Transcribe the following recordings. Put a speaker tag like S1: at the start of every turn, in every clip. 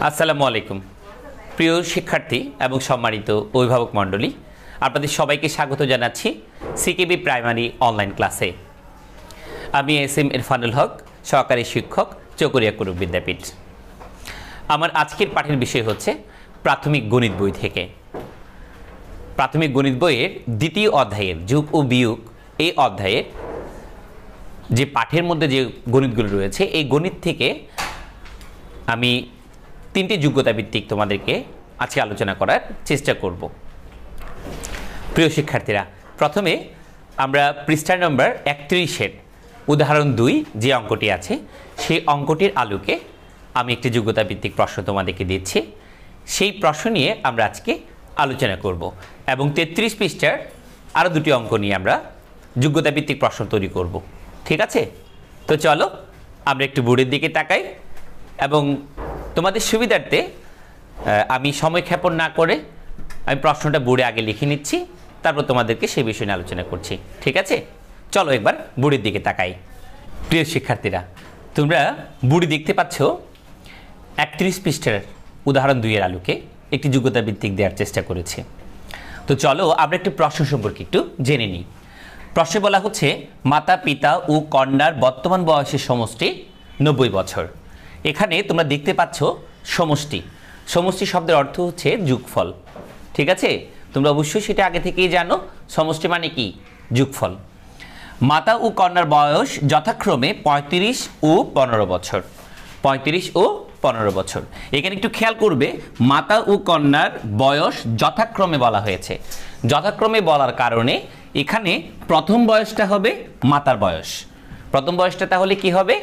S1: আসসালামু আলাইকুম প্রিয় শিক্ষার্থী এবং সম্মানিত অভিভাবক মণ্ডলী, আপনাদের সবাইকে স্বাগত জানাচ্ছি সিকেবি প্রাইমারি অনলাইন ক্লাসে। আমি এস.এম. ইরফানুল হক, সহকারী শিক্ষক, চকরিয়া কুরুপ বিদ্যাপীঠ। আমার আজকের পাঠের বিষয় হচ্ছে প্রাথমিক গণিত বই থেকে। প্রাথমিক গণিত বইয়ের দ্বিতীয় অধ্যায়ের যোগ ও বিয়োগ এই অধ্যায়ের যে পাঠের মধ্যে যে গণিতগুলো রয়েছে, এই গণিত থেকে আমি তিনটি যোগ্যতা ভিত্তিক তোমাদেরকে আজকে আলোচনা করার চেষ্টা করব। প্রিয় শিক্ষার্থীরা, প্রথমে আমরা পৃষ্ঠা নম্বর 31-এর উদাহরণ 2 যে অঙ্কটি আছে, সেই অঙ্কটির আলোকে আমি একটি যোগ্যতা ভিত্তিক প্রশ্ন তোমাদেরকে দিচ্ছি। সেই প্রশ্ন নিয়ে আমরা আজকে আলোচনা করব এবং 33 পৃষ্ঠার আরও দুটি অঙ্ক নিয়ে আমরা যোগ্যতা ভিত্তিক প্রশ্ন তৈরি করব। ঠিক আছে? তো চলো আমরা একটু বোর্ডের দিকে তাকাই এবং তোমাদের সুবিধার্থে আমি সময় ক্ষেপণ না করে আমি প্রশ্নটা বোর্ডে আগে লিখে নিচ্ছি, তারপর তোমাদেরকে সেই বিষয় নিয়ে আলোচনা করছি। ঠিক আছে? চলো একবার বোর্ডের দিকে তাকাই। প্রিয় শিক্ষার্থীরা, তোমরা বোর্ডে দেখতে পাচ্ছ 31 পৃষ্ঠার উদাহরণ 2 এর আলোকে একটি যোগ্যতা ভিত্তিক দেওয়ার চেষ্টা করেছি। তো চলো আমরা একটু প্রশ্ন সম্পর্কে একটু জেনে নিই। প্রশ্নে বলা হচ্ছে মাতা পিতা ও কন্যার বর্তমান বয়সের সমষ্টি 90 বছর। এখানে তোমরা দেখতে পাচ্ছ সমষ্টি। সমষ্টি শব্দের অর্থ হচ্ছে যোগফল। ঠিক আছে? তোমরা অবশ্যই সেটা আগে থেকেই জানো, সমষ্টি মানে কি? যোগফল। মাতা ও কন্যার বয়স যথাক্রমে 35 ও 15 বছর। 35 ও 15 বছর। এখানে একটু খেয়াল করবে, মাতা ও কন্যার বয়স যথাক্রমে বলা হয়েছে। যথাক্রমে বলার কারণে এখানে প্রথম বয়সটা হবে মাতার বয়স। প্রথম বয়সটা তাহলে কি হবে?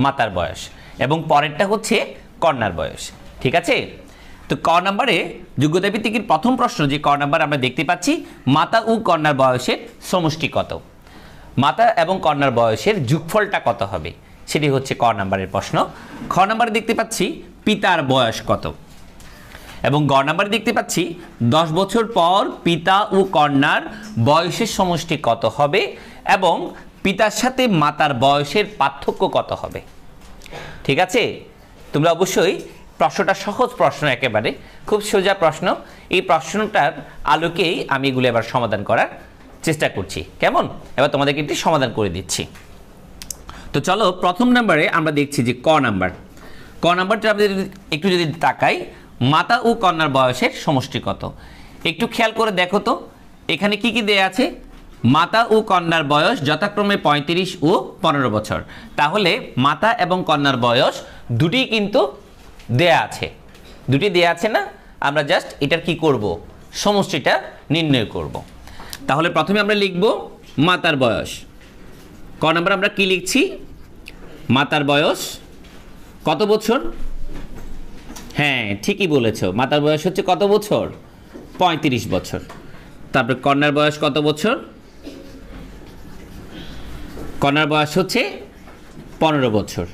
S1: মাতার বয়স। এবং পরেরটা হচ্ছে কন্যার বয়স। ঠিক আছে? তো ক নম্বরে যোগ্যতা ভিত্তিকের প্রথম প্রশ্ন, যে ক নম্বর আমরা দেখতে পাচ্ছি মাতা ও কন্যার বয়সের সমষ্টি কত, মাতা এবং কন্যার বয়সের যোগফলটা কত হবে, সেটি হচ্ছে ক নম্বরের প্রশ্ন। খ নম্বরে দেখতে পাচ্ছি পিতার বয়স কত এবং গ নম্বরে দেখতে পাচ্ছি 10 বছর পর পিতা ও কন্যার বয়সের সমষ্টি কত হবে এবং পিতার সাথে মাতার বয়সের পার্থক্য কত হবে। ঠিক আছে? তোমরা অবশ্যই প্রশ্নটা সহজ প্রশ্ন, একেবারে খুব সোজা প্রশ্ন। এই প্রশ্নটার আলোকেই আমি এগুলো এবার সমাধান করার চেষ্টা করছি। কেমন? এবার তোমাদেরকে একটি সমাধান করে দিচ্ছি। তো চলো প্রথম নম্বরে আমরা দেখছি যে ক নাম্বার। ক নাম্বারটা আমাদের একটু যদি তাকাই, মাতা ও কন্যার বয়সের সমষ্টি কত। একটু খেয়াল করে দেখো তো এখানে কি কি দেয়া আছে। মাতা ও কন্যার বয়স যথাক্রমে 35 ও 15 বছর। তাহলে মাতা এবং কন্যার বয়স দুটি কিন্তু দেয়া আছে। দুটি দেয়া আছে না? আমরা জাস্ট এটার কি করব? সমষ্টিটা নির্ণয় করব। তাহলে প্রথমে আমরা লিখব মাতার বয়স। ক নম্বর আমরা কি লিখছি? মাতার বয়স কত বছর? হ্যাঁ, ঠিকই বলেছো, মাতার বয়স হচ্ছে কত বছর? 35 বছর। তারপরে কন্যার বয়স কত বছর? কন্যার বয়স হচ্ছে 15 বছর।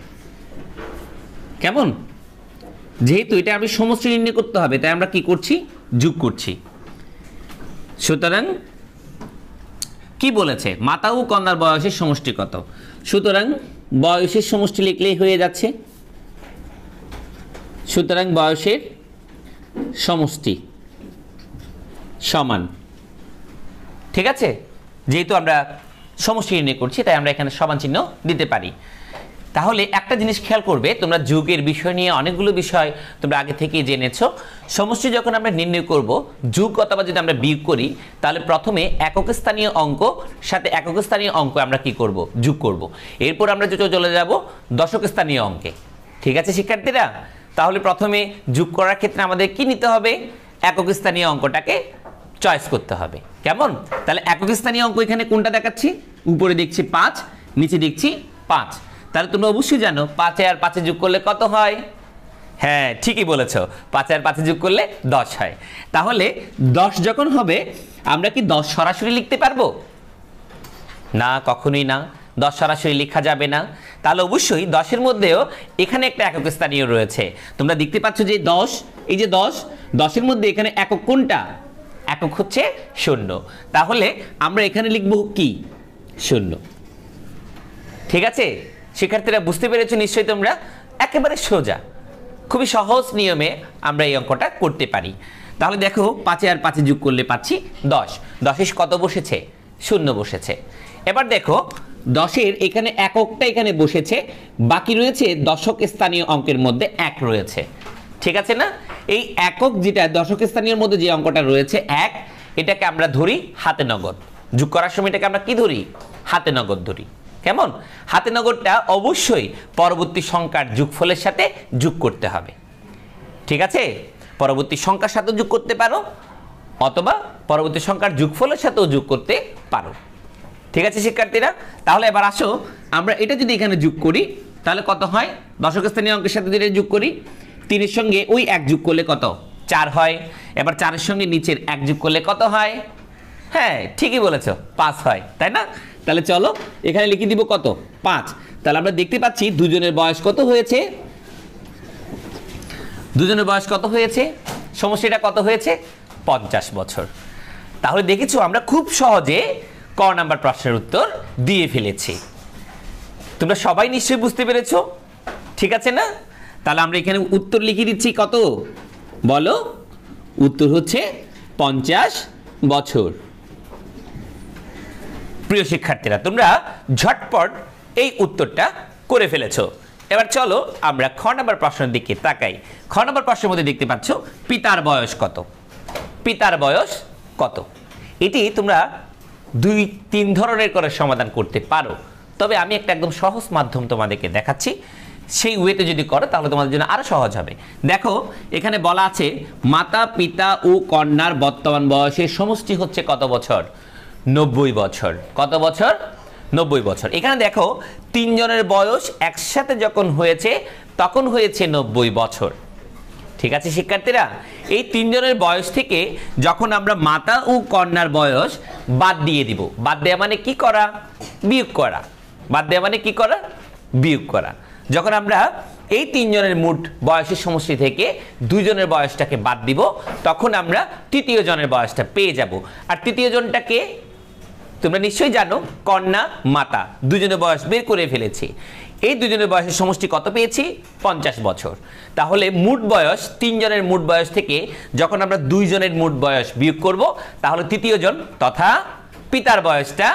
S1: কেমন? যেহেতু এটা আমি সমষ্টি নির্ণয় করতে হবে, তাই আমরা কি করছি? যোগ করছি। সুতরাং কি বলেছে? মাতা ও কন্যার বয়সের সমষ্টি কত। সুতরাং বয়সের সমষ্টি লিখলেই হয়ে যাচ্ছে। সুতরাং বয়সের সমষ্টি সমান। ঠিক আছে? যেহেতু আমরা সমষ্টি নির্ণয় করছি, তাই আমরা এখানে সমান চিহ্ন দিতে পারি। তাহলে একটা জিনিস খেয়াল করবে, তোমরা যোগের বিষয় নিয়ে অনেকগুলো বিষয় তোমরা আগে থেকেই জেনেছো। সমষ্টি যখন আমরা নির্ণয় করব, যোগ অথবা যদি আমরা বিয়োগ করি, তাহলে প্রথমে একক স্থানীয় অঙ্ক সাথে একক স্থানীয় অঙ্ক আমরা কি করব? যোগ করব। এরপর আমরা চলে যাব দশক স্থানীয় অঙ্কে। ঠিক আছে শিক্ষার্থীরা? তাহলে প্রথমে যোগ করার ক্ষেত্রে আমাদের কি নিতে হবে? একক স্থানীয় অঙ্কটাকে চয়েস করতে হবে। কেমন? তাহলে একক স্থানীয় অঙ্ক এখানে কোনটা দেখাচ্ছি? উপরে দেখছি 5, নিচে দেখছি 5। তাহলে তোমরা অবশ্যই জানো 5 আর 5 যোগ করলে কত হয়? হ্যাঁ, ঠিকই বলেছো, 5 আর 5 যোগ করলে 10 হয়। তাহলে 10 যখন হবে, আমরা কি 10 সরাসরি লিখতে পারবো? না, কখনোই না। 10 সরাসরি লেখা যাবে না। তাহলে অবশ্যই 10-এর মধ্যেও এখানে একটা একক স্থানীয় রয়েছে। তোমরা দেখতে পাচ্ছ যে 10, এই যে 10-এর মধ্যে এখানে একক কোনটা? একক হচ্ছে 0। তাহলে আমরা এখানে লিখব কি? 0। ঠিক আছে শিক্ষার্থীরা? বুঝতে পেরেছো নিশ্চয়ই তোমরা? একেবারে সোজা। খুবই সহজ নিয়মে আমরা এই অঙ্কটা করতে পারি। তাহলে দেখো 5 আর 5 যোগ করলে পাচ্ছি 10। 10 কত বসেছে? 0 বসেছে। এবার দেখো 10-এর এখানে এককটা এখানে বসেছে, বাকি রয়েছে দশক স্থানীয় অঙ্কের মধ্যে 1 রয়েছে। ঠিক আছে না? এই একক যেটা দশক স্থানীয়র মধ্যে যে অঙ্কটা রয়েছে 1, এটাকে আমরা ধরি হাতে নগদ। যোগ করার সময় এটাকে আমরা কি ধরি? হাতে নগদ ধরি। কেমন? হাতে নগদটা অবশ্যই পরবর্তী সংখ্যার যোগফলের সাথে যোগ করতে হবে। ঠিক আছে? পরবর্তী সংখ্যার সাথে যোগ করতে পারো অথবা পরবর্তী সংখ্যার যোগফলের সাথেও যোগ করতে পারো। ঠিক আছে শিক্ষার্থীরা? তাহলে এবার আসো আমরা এটা যদি এখানে যোগ করি তাহলে কত হয়? দশক স্থানীয় অঙ্কের সাথে যদি যোগ করি, 3-এর সঙ্গে ওই 1 যোগ করলে কত? 4 হয়। এবার 4-এর সঙ্গে নিচের 1 যোগ করলে কত হয়? হ্যাঁ, ঠিকই বলেছো, 5 হয়, তাই না? তাহলে চলো এখানে লিখে দিব কত? 5। তাহলে আমরা দেখতে পাচ্ছি দুজনের বয়স কত হয়েছে? দুজনের বয়স কত হয়েছে? সমষ্টিটা কত হয়েছে? 50 বছর। তাহলে দেখেছো আমরা খুব সহজে ক নাম্বার প্রশ্নের উত্তর দিয়ে ফেলেছি। তোমরা সবাই নিশ্চয়ই বুঝতে পেরেছো? ঠিক আছে না? তাহলে আমরা এখানে উত্তর লিখে দিচ্ছি কত? বলো, উত্তর হচ্ছে 50 বছর। প্রিয় শিক্ষার্থীরা, তোমরা ঝটপট এই উত্তরটা করে ফেলেছো। এবার চলো আমরা খ নাম্বার প্রশ্নের দিকে তাকাই। খ নাম্বার প্রশ্নের মধ্যে দেখতে পাচ্ছ পিতার বয়স কত? পিতার বয়স কত? এটি তোমরা 2-3 ধরনের করে সমাধান করতে পারো, তবে আমি একটা একদম সহজ মাধ্যম তোমাদেরকে দেখাচ্ছি। সেই ওয়েতে যদি করো তাহলে তোমাদের জন্য আরো সহজ হবে। দেখো এখানে বলা আছে মাতা পিতা ও কন্যার বর্তমান বয়সের সমষ্টি হচ্ছে কত বছর? 90 বছর। কত বছর? 90 বছর। এখানে দেখো 3 জনের বয়স একসাথে যখন হয়েছে তখন হয়েছে 90 বছর। ঠিক আছে শিক্ষার্থীরা? এই 3 জনের বয়স থেকে যখন আমরা মাতা ও কন্যার বয়স বাদ দিয়ে দিব, বাদ দেওয়া মানে কি করা? বিয়োগ করা। বাদ দেওয়া মানে কি করা? বিয়োগ করা। যখন আমরা এই 3 জনের মোট বয়সের সমষ্টি থেকে 2 জনের বয়সটাকে বাদ দিব, তখন আমরা তৃতীয় জনের বয়সটা পেয়ে যাব। আর তৃতীয় জনটাকে তোমরা নিশ্চয়ই জানো, কন্যা মাতা, দুজনের বয়স বের করে ফেলেছি। এই দুজনের বয়সের সমষ্টি কত পেয়েছি? 50 বছর। তাহলে মোট বয়স 3 জনের মোট বয়স থেকে যখন আমরা 2 জনের মোট বয়স বিয়োগ করব, তাহলে তৃতীয় জন তথা পিতার বয়সটা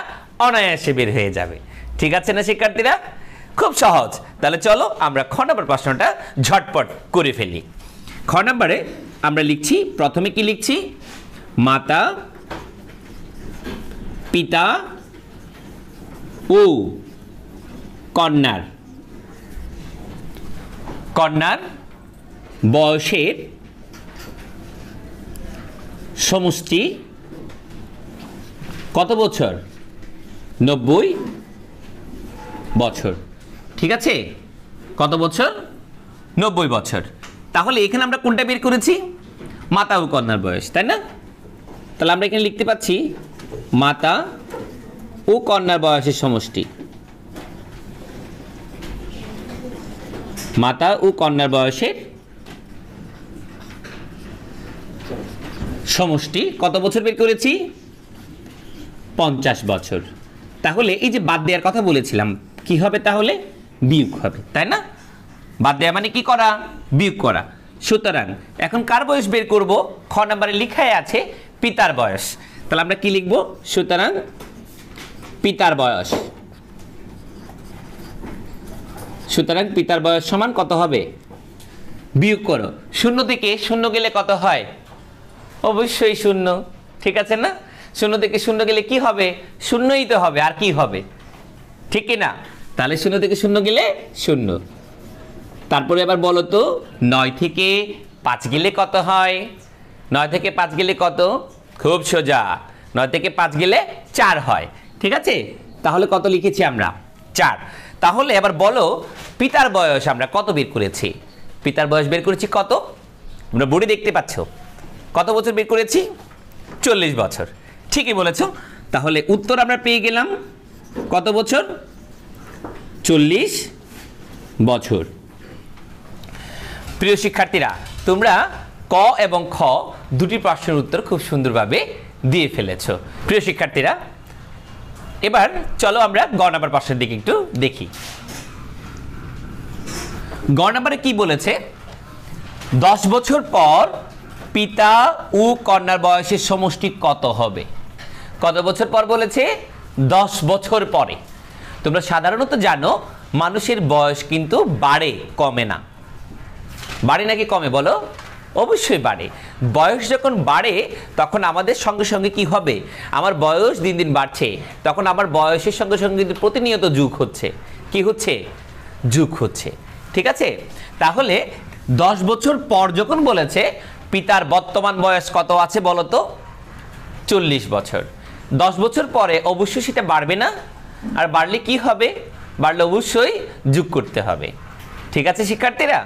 S1: অনায়াসে বের হয়ে যাবে। ঠিক আছে না শিক্ষার্থীরা? খুব সহজ। তাহলে চলো আমরা খ নম্বর প্রশ্নটা ঝটপট করে ফেলি। খ নম্বরে আমরা লিখছি, প্রথমে কি লিখছি? মাতা পিতা ও কন্যার বয়সের সমষ্টি কত বছর? 90 বছর। ঠিক আছে? কত বছর? 90 বছর। তাহলে এখানে আমরা কোনটা বের করেছি? মাতা ও কন্যার বয়স, তাই না? তাহলে আমরা এখানে লিখতে পাচ্ছি মাতা ও কন্যার বয়সের সমষ্টি। মাতা ও কন্যার বয়সের সমষ্টি কত বছর বের করেছি? 50 বছর। তাহলে এই যে বাদ দেওয়ার কথা বলেছিলাম, কি হবে তাহলে? বিয়োগ হবে, তাই না? বাদ দেওয়া মানে কি করা? বিয়োগ করা। সুতরাং এখন কার বয়স বের করব? খ নম্বরে লেখাই আছে পিতার বয়স। তাহলে আমরা কি লিখব? সুতরাং পিতার বয়স। সুতরাং পিতার বয়স সমান কত হবে? বিয়োগ করো। 0 থেকে 0 গেলে কত হয়? অবশ্যই 0। ঠিক আছে না? 0 থেকে 0 গেলে কি হবে? 0ই তো হবে, আর কি হবে? ঠিক কি না? তাহলে 0 থেকে 0 গেলে 0। তারপরে এবার বলো তো 9 থেকে 5 গেলে কত হয়? 9 থেকে 5 গেলে কত? খুব সোজা, 9 থেকে 5 গেলে 4 হয়। ঠিক আছে? তাহলে কত লিখেছি আমরা? 4। তাহলে এবার বলো পিতার বয়স আমরা কত বের করেছি? পিতার বয়স বের করেছি কত? তোমরা বোর্ডে দেখতে পাচ্ছ কত বছর বের করেছি? 40 বছর। ঠিকই বলেছো। তাহলে উত্তর আমরা পেয়ে গেলাম কত বছর? 40 বছর। প্রিয় শিক্ষার্থীরা, তোমরা ক এবং খ দুটি প্রশ্নের উত্তর খুব সুন্দরভাবে দিয়ে ফেলেছো। প্রিয় শিক্ষার্থীরা, এবার চলো আমরা গ নাম্বার প্রশ্নের দিকে একটু দেখি। গ নাম্বারে কি বলেছে? 10 বছর পর পিতা ও কন্যার বয়সের সমষ্টি কত হবে? কত বছর পর বলেছে? 10 বছর পরে। তোমরা সাধারণত জানো মানুষের বয়স কিন্তু বাড়ে, কমে না। বাড়ে নাকি কমে বলো? অবশ্যই বাড়ে। বয়স যখন বাড়ে তখন আমাদের সঙ্গে সঙ্গে কি হবে? আমার বয়স দিন দিন বাড়ছে, তখন আমার বয়সের সঙ্গে সঙ্গে কিন্তু প্রতিনিয়ত যুগ হচ্ছে। কি হচ্ছে? যুগ হচ্ছে। ঠিক আছে, তাহলে 10 বছর পর যখন বলেছে পিতার বর্তমান বয়স কত আছে বলো তো? 40 বছর। 10 বছর পরে অবশ্যই সেটা বাড়বে না? আর বাড়লে কি হবে? বাড়লে অবশ্যই যোগ করতে হবে। ঠিক আছে শিক্ষার্থীরা,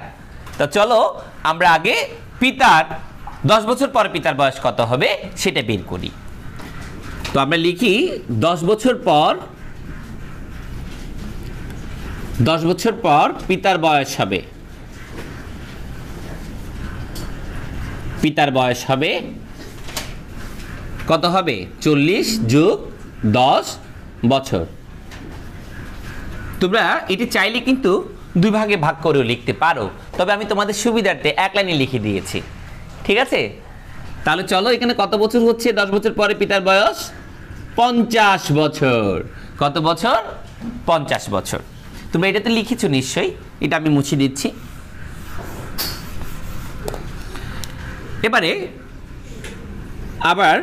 S1: তো চলো আমরা আগে পিতার 10 বছর পর পিতার বয়স কত হবে সেটা বের করি। তো আমরা লিখি 10 বছর পর, 10 বছর পর পিতার বয়স হবে, পিতার বয়স হবে কত হবে? 40 যোগ 10 বছর। তোমরা এটি চাইলে কিন্তু দুই ভাগে ভাগ করেও লিখতে পারো, তবে আমি তোমাদের সুবিধার্থে এক লাইনে লিখে দিয়েছি। ঠিক আছে, তাহলে চলো এখানে কত বছর হচ্ছে 10 বছর পরে পিতার বয়স? 50 বছর। কত বছর? 50 বছর। তোমরা এটাতে লিখেছো নিশ্চয়ই, এটা আমি মুছে দিচ্ছি। এবারে আবার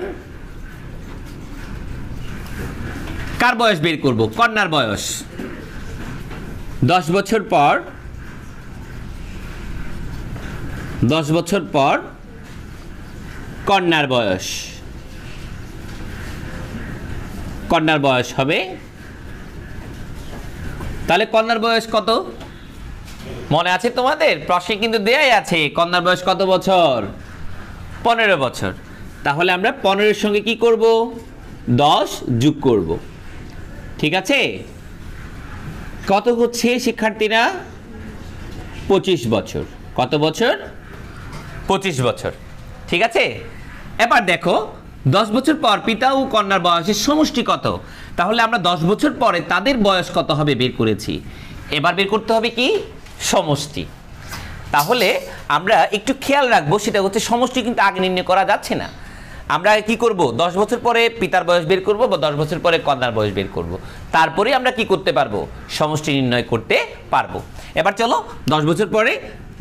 S1: কার বয়স বের করব? কন্যার বয়স। 10 বছর পর, 10 বছর পর কন্যার বয়স, কন্যার বয়স হবে, তাহলে কন্যার বয়স কত মনে আছে তোমাদের? প্রশ্নে কিন্তু দেয়াই আছে কন্যার বয়স কত বছর? 15 বছর। তাহলে আমরা 15 সঙ্গে কি করব? 10 যোগ করব। ঠিক আছে, কত হচ্ছে শিক্ষার্থীরা? 25 বছর। কত বছর? 25 বছর। ঠিক আছে, এবার দেখো 10 বছর পর পিতা ও কন্যার বয়সের সমষ্টি কত? তাহলে আমরা 10 বছর পরে তাদের বয়স কত হবে বের করেছি, এবার বের করতে হবে কি? সমষ্টি। তাহলে আমরা একটু খেয়াল রাখবো, সেটা হচ্ছে সমষ্টি কিন্তু আগে নির্ণয় করা যাচ্ছে না। আমরা কি করব? 10 বছর পরে পিতার বয়স বের করব বা 10 বছর পরে কন্যার বয়স বের করব, তারপরে আমরা কি করতে পারবো? সমষ্টি নির্ণয় করতে পারবো। এবার চলো 10 বছর পরে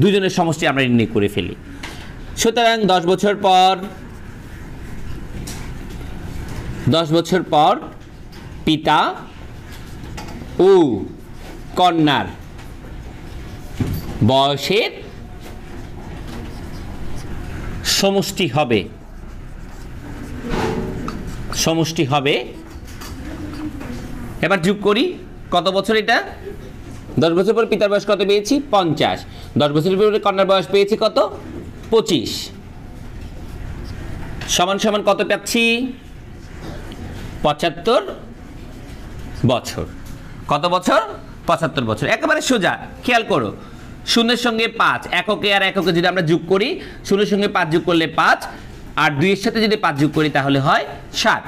S1: দুজনের সমষ্টি আমরা নির্ণয় করে ফেলি। সুতরাং 10 বছর পর, 10 বছর পর পিতা ও কন্যার বয়সের সমষ্টি হবে, সমষ্টি হবে। এবার যোগ করি, কত বছর এটা? 10 বছর পর পিতার বয়স কত পেয়েছি? 50। 10 বছর পরে কন্যার বয়স পেয়েছি কত? 25। সমান সমান কত পাচ্ছি? 75 বছর। কত বছর? 75 বছর। একেবারে সোজা, খেয়াল করো। শূন্যের সঙ্গে 5, এককে আর এককে যদি আমরা যোগ করি, শূন্যের সঙ্গে 5 যোগ করলে 5, আর 2 এর সাথে যদি 5 যোগ করি তাহলে হয় 7।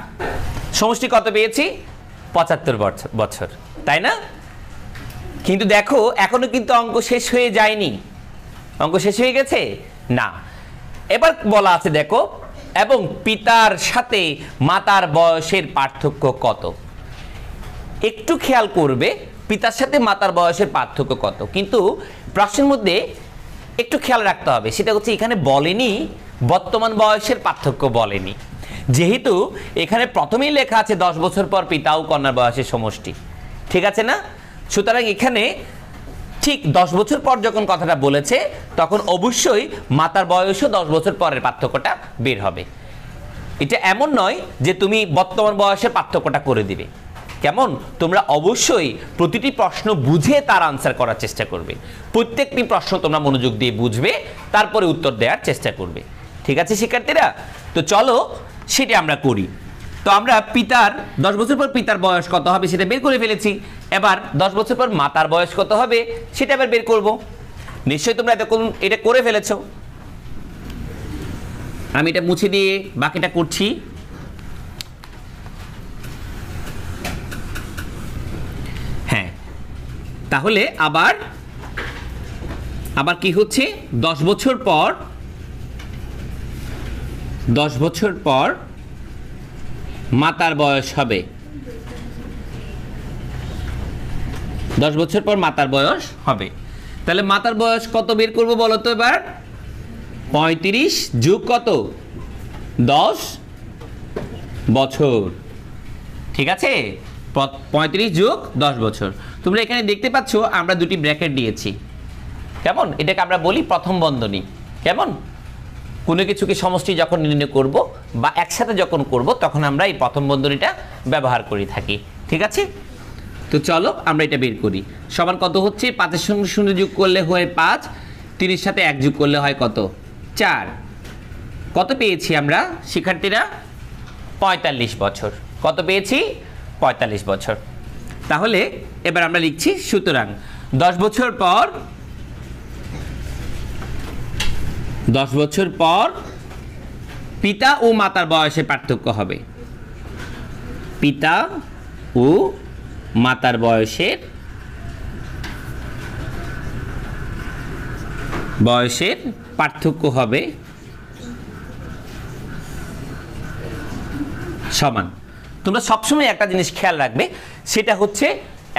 S1: সমষ্টি কত পেয়েছি? 75 বছর, তাই না? কিন্তু দেখো এখনো কিন্তু অঙ্ক শেষ হয়ে যায়নি। অঙ্ক শেষ হয়ে গেছে না, এবার বলা আছে দেখো, এবং পিতার সাথে মাতার বয়সের পার্থক্য কত? একটু খেয়াল করবে পিতার সাথে মাতার বয়সের পার্থক্য কত, কিন্তু প্রশ্নের মধ্যে একটু খেয়াল রাখতে হবে, সেটা হচ্ছে এখানে বলেনি বর্তমান বয়সের পার্থক্য বলেনি, যেহেতু এখানে প্রথমেই লেখা আছে 10 বছর পর পিতা ও কন্যার বয়সের সমষ্টি। ঠিক আছে না? সুতরাং এখানে ঠিক 10 বছর পর যখন কথাটা বলেছে তখন অবশ্যই মাতার বয়সও 10 বছর পরের পার্থক্যটা বের হবে। এটা এমন নয় যে তুমি বর্তমান বয়সের পার্থক্যটা করে দিবে। কেমন? তোমরা অবশ্যই প্রতিটি প্রশ্ন বুঝে তার আনসার করার চেষ্টা করবে। প্রত্যেকটি প্রশ্ন তোমরা মনোযোগ দিয়ে বুঝবে, তারপরে উত্তর দেওয়ার চেষ্টা করবে। ঠিক আছে শিক্ষার্থীরা? তো চলো সেটা আমরা করি। তো আমরা পিতার 10 বছর পর পিতার বয়স কত হবে সেটা বের করে ফেলেছি। এবার 10 বছর পর মাতার বয়স কত হবে সেটা এবার বের করব। নিশ্চয়ই তোমরা এটা করে ফেলেছো। আমি এটা মুছে দিয়ে বাকিটা করছি। হ্যাঁ, তাহলে আবার আবার কি হচ্ছে 10 বছর পর 10 বছর পর মাতার বয়স হবে, 10 বছর পর মাতার বয়স হবে। তাহলে মাতার বয়স কত বের করব বলো তো এবার? 35 যোগ কত? 10 বছর। ঠিক আছে, 35 যোগ 10 বছর। তোমরা এখানে দেখতে পাচ্ছ আমরা দুটি ব্র্যাকেট দিয়েছি। কেমন? এটাকে আমরা বলি প্রথম বন্ধনী। কেমন? কোনো কিছুকে সমষ্টি যখন নির্ণয় করব বা একসাথে যখন করব তখন আমরা এই প্রথম বন্ধনীটা ব্যবহার করে থাকি। ঠিক আছে, তো চলো আমরা এটা বের করি। সমান কত হচ্ছে? 5 এর সঙ্গে 0 যোগ করলে হয় 5, 3 এর সাথে 1 যোগ করলে হয় কত? 4। কত পেয়েছি আমরা শিক্ষার্থীরা? 45 বছর। কত পেয়েছি? 45 বছর। তাহলে এবার আমরা লিখছি, সুতরাং 10 বছর পর 10 বছর পর পিতা ও মাতার বয়সে পার্থক্য হবে। পিতা ও মাতার বয়সের পার্থক্য হবে সমান। তোমরা সবসময় একটা জিনিস খেয়াল রাখবে, সেটা হচ্ছে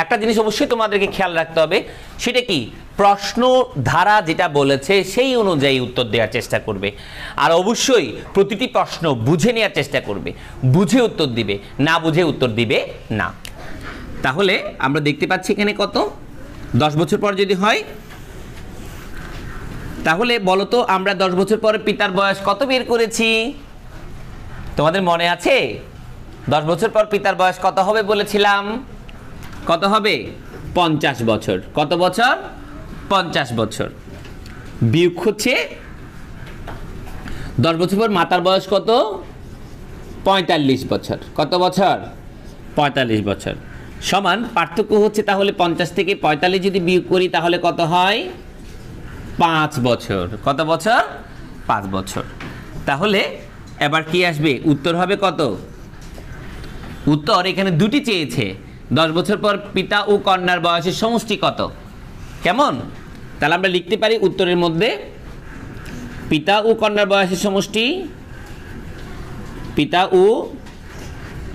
S1: একটা জিনিস অবশ্যই তোমাদেরকে খেয়াল রাখতে হবে, সেটা কি? প্রশ্ন ধারা যেটা বলেছে সেই অনুযায়ী উত্তর দেওয়ার চেষ্টা করবে। আর অবশ্যই প্রতিটি প্রশ্ন বুঝে নেওয়ার চেষ্টা করবে, বুঝে উত্তর দিবে, না বুঝে উত্তর দিবে না। তাহলে আমরা দেখতে পাচ্ছি এখানে কত? 10 বছর পর যদি হয়, তাহলে বলো তো আমরা 10 বছর পরে পিতার বয়স কত বের করেছি? তোমাদের মনে আছে 10 বছর পর পিতার বয়স কত হবে বলেছিলাম? কত হবে? 50 বছর। কত বছর? 50 বছর। বিয়োগ হচ্ছে 10 বছর পর মাতার বয়স কত? 45 বছর। কত বছর? 45 বছর। সমান পার্থক্য হচ্ছে তাহলে 50 থেকে 45 যদি বিয়োগ করি তাহলে কত হয়? 5 বছর। কত বছর? 5 বছর। তাহলে এবার কি আসবে? উত্তর হবে কত? উত্তর এখানে দুটি চেয়েছে, 10 বছর পর পিতা ও কন্যার বয়সের সমষ্টি কত। কেমন? তাহলে আমরা লিখতে পারি উত্তরের মধ্যে পিতা ও কন্যার বয়সের সমষ্টি, পিতা ও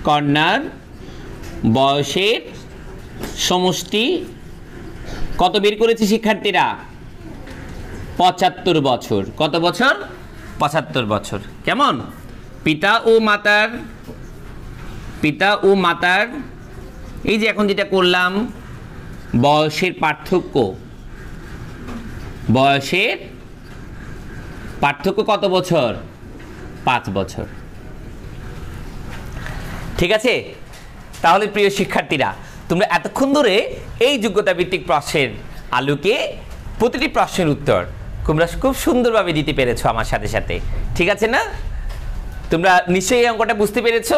S1: কন্যার বয়সের সমষ্টি কত বের করেছে শিক্ষার্থীরা? 75 বছর। কত বছর? 75 বছর। কেমন? পিতা ও মাতার এই যে এখন যেটা করলাম বয়সের পার্থক্য কত বছর? 5 বছর। ঠিক আছে, তাহলে প্রিয় শিক্ষার্থীরা তোমরা এতক্ষণ ধরে এই যোগ্যতা ভিত্তিক প্রশ্নের আলোকে প্রতিটি প্রশ্নের উত্তর তোমরা খুব সুন্দরভাবে দিতে পেরেছো আমার সাথে সাথে। ঠিক আছে না? তোমরা নিশ্চয়ই এই অঙ্কটা বুঝতে পেরেছো।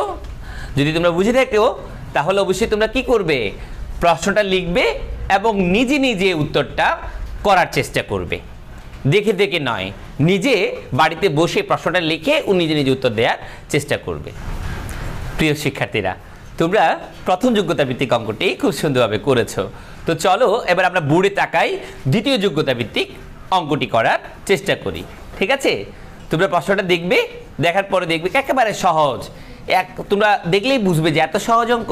S1: যদি তোমরা বুঝে থাকো তাহলে অবশ্যই তোমরা কি করবে? প্রশ্নটা লিখবে এবং নিজে নিজে উত্তরটা করার চেষ্টা করবে, দেখে দেখে নয়, নিজে বাড়িতে বসে প্রশ্নটা লিখে ও নিজে নিজে উত্তর দেওয়ার চেষ্টা করবে। প্রিয় শিক্ষার্থীরা তোমরা প্রথম যোগ্যতা ভিত্তিক অঙ্কটি খুব সুন্দরভাবে করেছো। তো চলো এবার আমরা বোর্ডে তাকাই, দ্বিতীয় যোগ্যতা ভিত্তিক অঙ্কটি করার চেষ্টা করি। ঠিক আছে, তোমরা প্রশ্নটা দেখবে, দেখার পরে দেখবে একেবারে সহজ, তোমরা দেখলেই বুঝবে যে এত সহজ অঙ্ক।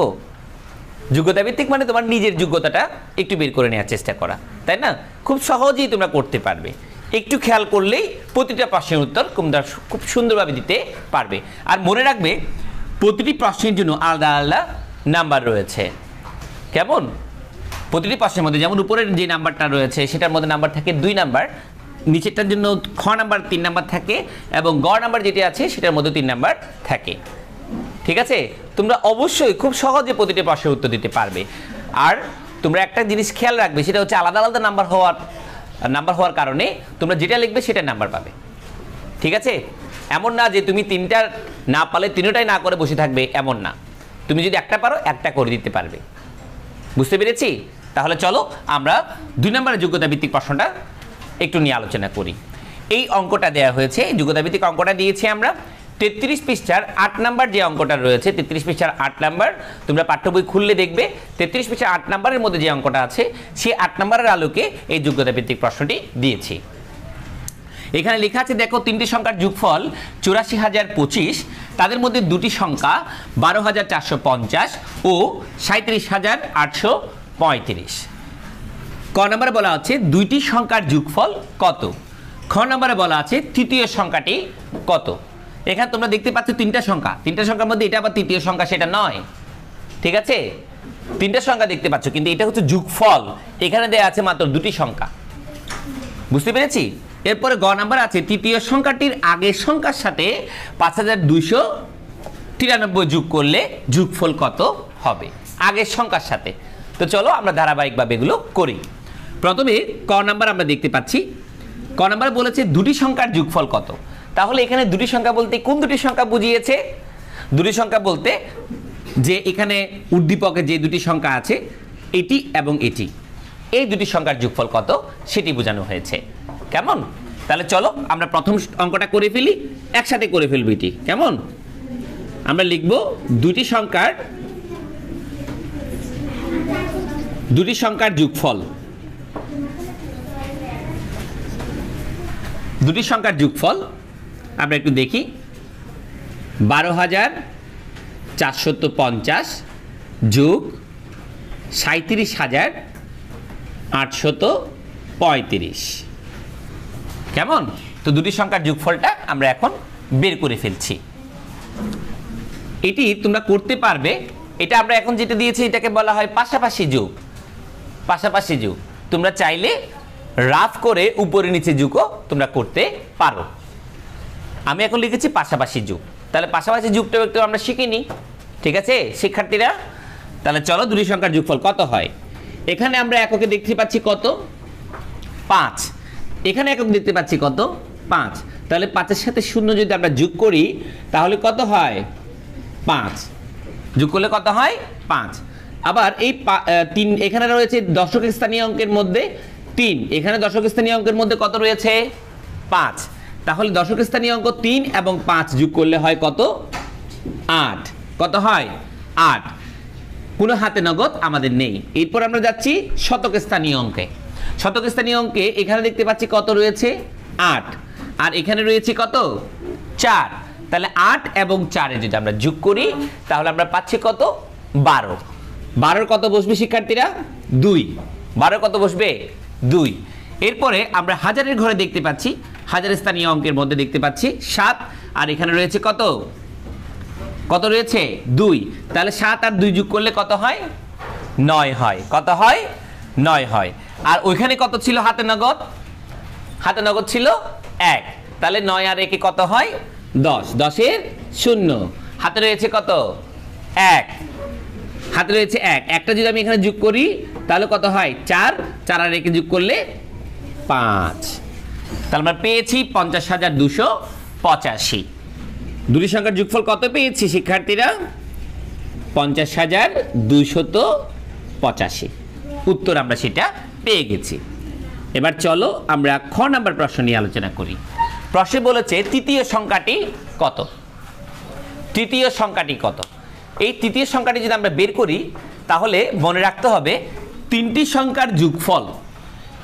S1: যোগ্যতা ভিত্তিক মানে তোমার নিজের যোগ্যতাটা একটু বের করে নেওয়ার চেষ্টা করা, তাই না? খুব সহজেই তোমরা করতে পারবে, একটু খেয়াল করলেই প্রতিটা প্রশ্নের উত্তর তোমরা খুব সুন্দরভাবে দিতে পারবে। আর মনে রাখবে প্রতিটি প্রশ্নের জন্য আলাদা আলাদা নাম্বার রয়েছে। কেমন? প্রতিটি প্রশ্নের মধ্যে যেমন উপরের যে নাম্বারটা রয়েছে সেটার মধ্যে নাম্বার থাকে 2 নাম্বার, নিচেরটার জন্য খ নাম্বার 3 নাম্বার থাকে এবং গ নাম্বার যেটি আছে সেটার মধ্যে 3 নাম্বার থাকে। ঠিক আছে, তোমরা অবশ্যই খুব সহজে প্রতিটি প্রশ্নের উত্তর দিতে পারবে। আর তোমরা একটা জিনিস খেয়াল রাখবে, সেটা হচ্ছে আলাদা আলাদা নাম্বার হওয়ার কারণে তোমরা যেটা লিখবে সেটা নাম্বার পাবে। ঠিক আছে, এমন না যে তুমি 3টা না পারলে 3টাই না করে বসে থাকবে, এমন না। তুমি যদি একটা পারো একটা করে দিতে পারবে। বুঝতে পেরেছি? তাহলে চলো আমরা 2 নম্বরের যোগ্যতা ভিত্তিক প্রশ্নটা একটু নিয়ে আলোচনা করি। এই অঙ্কটা দেওয়া হয়েছে, যোগ্যতা ভিত্তিক অঙ্কটা দিয়েছি আমরা 33 পৃষ্ঠার 8 নাম্বার যে অঙ্কটা রয়েছে, 33 পৃষ্ঠার 8 নাম্বার, তোমরা পাঠ্য বই খুললে দেখবে 33 পৃষ্ঠার 8 নাম্বারের মধ্যে যে অঙ্কটা আছে সেই 8 নাম্বারের আলোকে এই যোগ্যতা ভিত্তিক প্রশ্নটি দিয়েছি। এখানে লেখা আছে দেখো, তিনটি সংখ্যার যোগফল 84,025, তাদের মধ্যে দুটি সংখ্যা 12,450 ও 37,835। ক নম্বরে বলা হচ্ছে দুইটি সংখ্যার যোগফল কত। খ নম্বরে বলা আছে তৃতীয় সংখ্যাটি কত। এখানে তোমরা দেখতে পাচ্ছ তিনটা সংখ্যার মধ্যে এটা আবার তৃতীয় সংখ্যা সেটা নয়, ঠিক আছে? তিনটা সংখ্যা দেখতে পাচ্ছ, কিন্তু এটা হচ্ছে যোগফল, এখানে দেয়া আছে মাত্র দুটি সংখ্যা। বুঝতে পেরেছি? এরপরে গ নাম্বার আছে তৃতীয় সংখ্যাটির আগের সংখ্যার সাথে 5,293 যোগ করলে যোগফল কত হবে, আগের সংখ্যার সাথে। তো চলো আমরা ধারাবাহিকভাবে এগুলো করি। প্রথমে ক নাম্বার আমরা দেখতে পাচ্ছি, ক নাম্বার বলেছে দুটি সংখ্যার যোগফল কত। তাহলে এখানে দুটি সংখ্যা বলতে কোন দুটি সংখ্যা বুঝিয়েছে? দুটি সংখ্যা বলতে যে এখানে উদ্দীপকে যে দুটি সংখ্যা আছে এটি এবং এটি, এই দুটি সংখ্যার যোগফল কত সেটি বোঝানো হয়েছে। কেমন? তাহলে চলো আমরা প্রথম অঙ্কটা করে ফেলি, একসাথে করে ফেলবো এটি। কেমন? আমরা লিখব দুটি সংখ্যার যোগফল। দুটি সংখ্যার যোগফল আমরা একটু দেখি। 12,450 যোগ 37,835। কেমন? তো দুটি সংখ্যার যোগফলটা আমরা এখন বের করে ফেলছি। এটি তোমরা করতে পারবে, এটা আমরা এখন যেটা দিয়েছি এটাকে বলা হয় পাশাপাশি যোগ। পাশাপাশি যোগ তোমরা চাইলে রাফ করে উপরে নিচে যোগও তোমরা করতে পারো। আমি এখন লিখেছি পাশাপাশি যোগ, তাহলে পাশাপাশি যোগটা একটু আমরা শিখিনি, ঠিক আছে শিক্ষার্থীরা? তাহলে চলো দুটি সংখ্যার যোগফল কত হয়। এখানে আমরা এককে দেখতে পাচ্ছি কত? 5। এখানে একক দেখতে পাচ্ছি কত? 5। তাহলে 5-এর সাথে 0 যদি আমরা যোগ করি তাহলে কত হয়? 5। যোগ করলে কত হয়? 5। আবার এই 3 এখানে রয়েছে দশক স্থানীয় অঙ্কের মধ্যে 3, এখানে দশক স্থানীয় অঙ্কের মধ্যে কত রয়েছে? 5। তাহলে দশক স্থানীয় অঙ্ক 3 এবং 5 যোগ করলে হয় কত? 8। কত হয়? 8। কোনো হাতে নগদ আমাদের নেই। এরপর আমরা যাচ্ছি শতক স্থানীয় অঙ্কে। শতক স্থানীয় অঙ্কে এখানে দেখতে পাচ্ছি কত রয়েছে? 8। আর এখানে রয়েছে কত? 4। তাহলে 8 এবং 4 যদি আমরা যোগ করি তাহলে আমরা পাচ্ছি কত? 12। 12 কত বসবে শিক্ষার্থীরা? 2। 12 কত বসবে? 2। এরপরে আমরা হাজারের ঘরে দেখতে পাচ্ছি, হাজার স্থানীয় অঙ্কের মধ্যে দেখতে পাচ্ছি 7, আর এখানে রয়েছে কত? কত রয়েছে? 2। তাহলে 7 আর 2 যোগ করলে কত হয়? 9 হয়। কত হয়? 9 হয়। আর ওইখানে কত ছিল হাতে নগদ? হাতে নগদ ছিল 1। তাহলে 9 আর 1 কত হয়? 10। 10-এর 0। হাতে রয়েছে কত? 1। হাতে রয়েছে 1। একটা যদি আমি এখানে যোগ করি তাহলে কত হয়? 4। 4 আর 1 যোগ করলে 5। তাহলে আমরা পেয়েছি 50,285। দুটি সংখ্যার যোগফল কত পেয়েছি শিক্ষার্থীরা? 50,285। উত্তর আমরা সেটা পেয়ে গেছি। এবার চলো আমরা খ নাম্বার প্রশ্ন নিয়ে আলোচনা করি। প্রশ্নে বলেছে তৃতীয় সংখ্যাটি কত। তৃতীয় সংখ্যাটি কত? এই তৃতীয় সংখ্যাটি যদি আমরা বের করি তাহলে মনে রাখতে হবে তিনটি সংখ্যার যোগফল।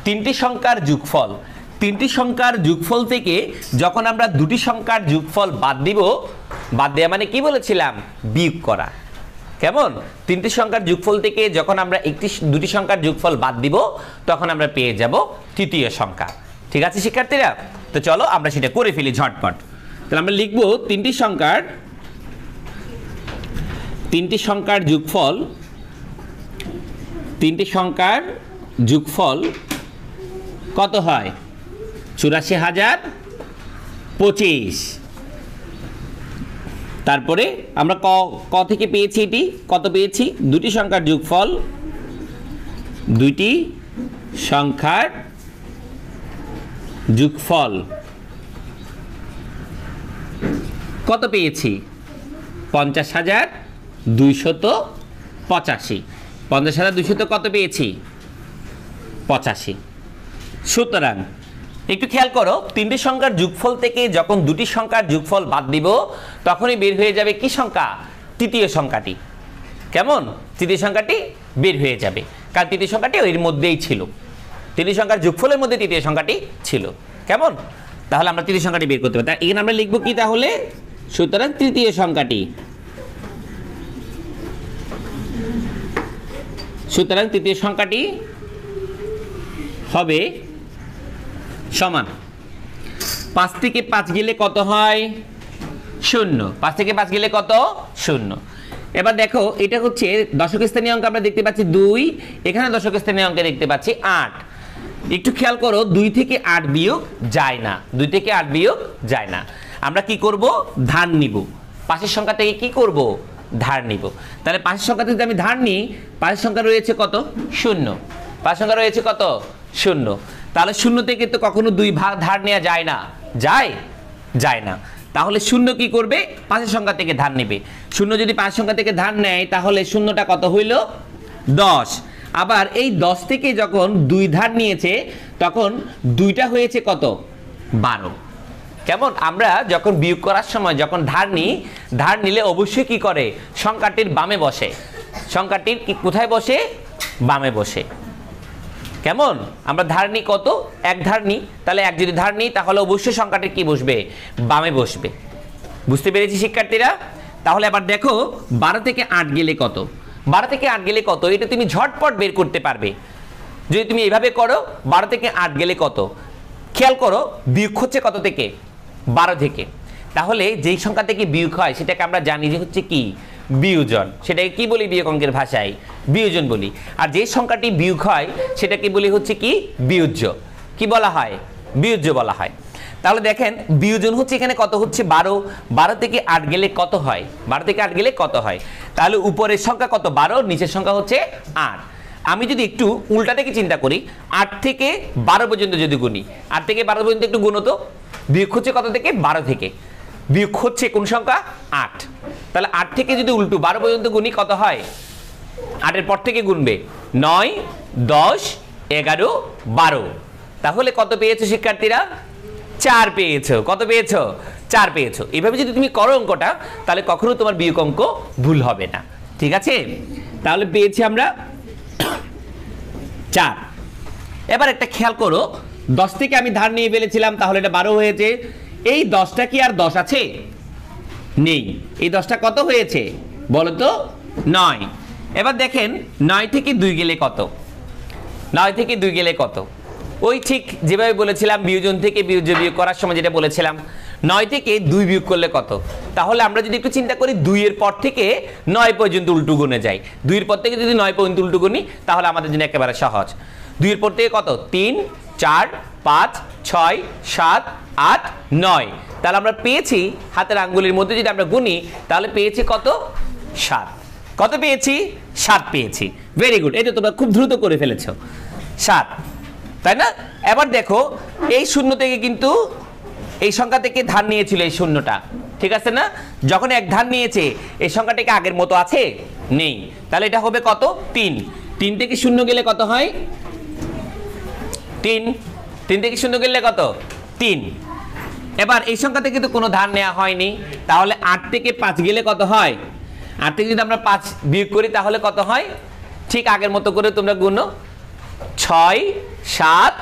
S1: তিনটি সংখ্যার যোগফল, তিনটি সংখ্যার যোগফল থেকে যখন আমরা দুটি সংখ্যার যোগফল বাদ দিব, বাদ দেওয়া মানে কি বলেছিলাম? বিয়োগ করা। কেমন? তিনটি সংখ্যার যোগফল থেকে যখন আমরা দুটি সংখ্যার যোগফল বাদ দিব তখন আমরা পেয়ে যাব তৃতীয় সংখ্যা। ঠিক আছে শিক্ষার্থীরা? তো চলো আমরা সেটা করে ফেলি ঝটপট। তাহলে আমরা লিখব তিনটি সংখ্যার যোগফল, তিনটি সংখ্যার যোগফল কত হয়? 84,025। তারপরে আমরা ক থেকে পেয়েছি এটি কত পেয়েছি? দুটি সংখ্যার যোগফল, দুইটি সংখ্যার যোগফল কত পেয়েছি? 50,285। 50,200 কত পেয়েছি? 85। সুতরাং একটু খেয়াল করো, তিনটি সংখ্যার যোগফল থেকে যখন দুটি সংখ্যার যোগফল বাদ দিব তখনই বের হয়ে যাবে কি সংখ্যা? তৃতীয় সংখ্যাটি। কেমন? তৃতীয় সংখ্যাটি বের হয়ে যাবে, কারণ তৃতীয় সংখ্যাটি এর মধ্যেই ছিল, তৃতীয় সংখ্যার যোগফলের মধ্যে তৃতীয় সংখ্যাটি ছিল। কেমন? তাহলে আমরা তৃতীয় সংখ্যাটি বের করতে পারি। তাই এখানে আমরা লিখব কি তাহলে? সুতরাং তৃতীয় সংখ্যাটি, সুতরাং তৃতীয় সংখ্যাটি হবে সমান 5 থেকে 5 গেলে কত হয়? 0। 5 থেকে 5 গেলে কত? 0। এবার দেখো, এটা হচ্ছে দশক স্থানীয় অঙ্ক, আমরা দেখতে পাচ্ছি 2, এখানে দশক স্থানীয় অঙ্কে দেখতে পাচ্ছি 8। একটু খেয়াল করো, 2 থেকে 8 বিয়োগ যায় না, 2 থেকে 8 বিয়োগ যায় না। আমরা কি করব? ধার নিব, পাশের সংখ্যা থেকে কি করব? ধার নিব। তাহলে পাশের সংখ্যা থেকে যদি আমি ধার নিই, পাশের সংখ্যা রয়েছে কত? 0। পাশের সংখ্যা রয়েছে কত? 0। তাহলে 0 থেকে তো কখনো 2 ভাগ ধার নেওয়া যায় না, যায়? যায় না। তাহলে 0 কি করবে? পাশের সংখ্যা থেকে ধার নেবে। 0 যদি পাশের সংখ্যা থেকে ধার নেয় তাহলে 0টা কত হইল? 10। আবার এই 10 থেকে যখন 2 ধার নিয়েছে তখন 2টা হয়েছে কত? 12। কেমন? আমরা যখন বিয়োগ করার সময় যখন ধার নিই, ধার নিলে অবশ্যই কি করে? সংখ্যাটির বামে বসে। সংখ্যাটির কি কোথায় বসে? বামে বসে। কেমন? আমরা ধার নিই কত? 1 ধার নিই, তাহলে 1 যদি ধার নিই তাহলে অবশ্যই সংখ্যাটির কি বসবে? বামে বসবে। বুঝতে পেরেছি শিক্ষার্থীরা? তাহলে আবার দেখো, 12 থেকে 8 গেলে কত? 12 থেকে 8 গেলে কত? এটা তুমি ঝটপট বের করতে পারবে যদি তুমি এইভাবে করো। 12 থেকে 8 গেলে কত? খেয়াল করো, বিয়োগ হচ্ছে কত থেকে? 12 থেকে। তাহলে যেই সংখ্যা থেকে বিয়োগ হয় সেটাকে আমরা জানি যে হচ্ছে কি? বিয়োজন। সেটাকে কি বলি বিয়োগ অঙ্কের ভাষায়? বিয়োজন বলি। আর যে সংখ্যাটি বিয়োগ হয় সেটাকে বলি হচ্ছে কি? বিয়োজ্য। কি বলা হয়? বিয়োজ্য বলা হয়। তাহলে দেখেন, বিয়োজন হচ্ছে এখানে কত হচ্ছে? 12। 12 থেকে 8 গেলে কত হয়? 12 থেকে 8 গেলে কত হয়? তাহলে উপরের সংখ্যা কত? 12, নিচের সংখ্যা হচ্ছে 8। আমি যদি একটু উল্টা থেকে চিন্তা করি, 8 থেকে 12 পর্যন্ত যদি গুনি, 8 থেকে 12 পর্যন্ত একটু গুনো তো। বিয়োগ হচ্ছে কত থেকে? 12 থেকে। বিয়োগ হচ্ছে কোন সংখ্যা? 8। তাহলে 8 থেকে যদি উল্টো 12 পর্যন্ত গুনি কত হয়? 8 এর পর থেকে গুনবে 9, 10, 11, 12। তাহলে কত পেয়েছো শিক্ষার্থীরা? 4 পেয়েছো। কত পেয়েছো? 4 পেয়েছো। এইভাবে যদি তুমি করো অঙ্কটা, তাহলে কখনো তোমার বিয়োগ অঙ্ক ভুল হবে না। ঠিক আছে? তাহলে পেয়েছি আমরা 4। এবার একটা খেয়াল করো, 10 থেকে আমি ধার নিয়ে ফেলেছিলাম, তাহলে এটা 12 হয়েছে। এই 10টা কি আর 10 আছে? নেই। এই 10টা কত হয়েছে বলো তো? 9। এবার দেখেন, 9 থেকে 2 গেলে কত? 9 থেকে 2 গেলে কত? ওই ঠিক যেভাবে বলেছিলাম বিয়োজন থেকে বিয়োজ্য বিয়োগ করার সময় যেটা বলেছিলাম, 9 থেকে 2 বিয়োগ করলে কত? তাহলে আমরা যদি একটু চিন্তা করি, 2 এর পর থেকে 9 পর্যন্ত উল্টো গুণে যাই। 2 এর পর থেকে যদি 9 পর্যন্ত উল্টো গুনি তাহলে আমাদের জন্য একেবারে সহজ। 2 এর পর থেকে কত? 3, 4, 5, 6, 7, 8, 9। তাহলে আমরা পেয়েছি, হাতের আঙ্গুলের মধ্যে যদি আমরা গুনি তাহলে পেয়েছি কত? 7। কত পেয়েছি? 7 পেয়েছি। ভেরি গুড, এটা তোমরা খুব দ্রুত করে ফেলেছো। 7, তাই না? এবার দেখো, এই 0 থেকে কিন্তু এই সংখ্যা থেকে ধার নিয়েছিল এই 0টা, ঠিক আছে না? যখন 1 ধার নিয়েছে, এই সংখ্যাটাকে আগের মতো আছে? নেই। তাহলে এটা হবে কত? 3। 3 থেকে 0 গেলে কত হয়? 3। 3 থেকে 0 গেলে কত? 3। এবার এই সংখ্যা থেকে তো কোনো ধার নেওয়া হয়নি, তাহলে 8 থেকে 5 গেলে কত হয়? 8 থেকে যদি আমরা 5 বিয়োগ করি তাহলে কত হয়? ঠিক আগের মতো করে তোমরা গুনো, 6, 7,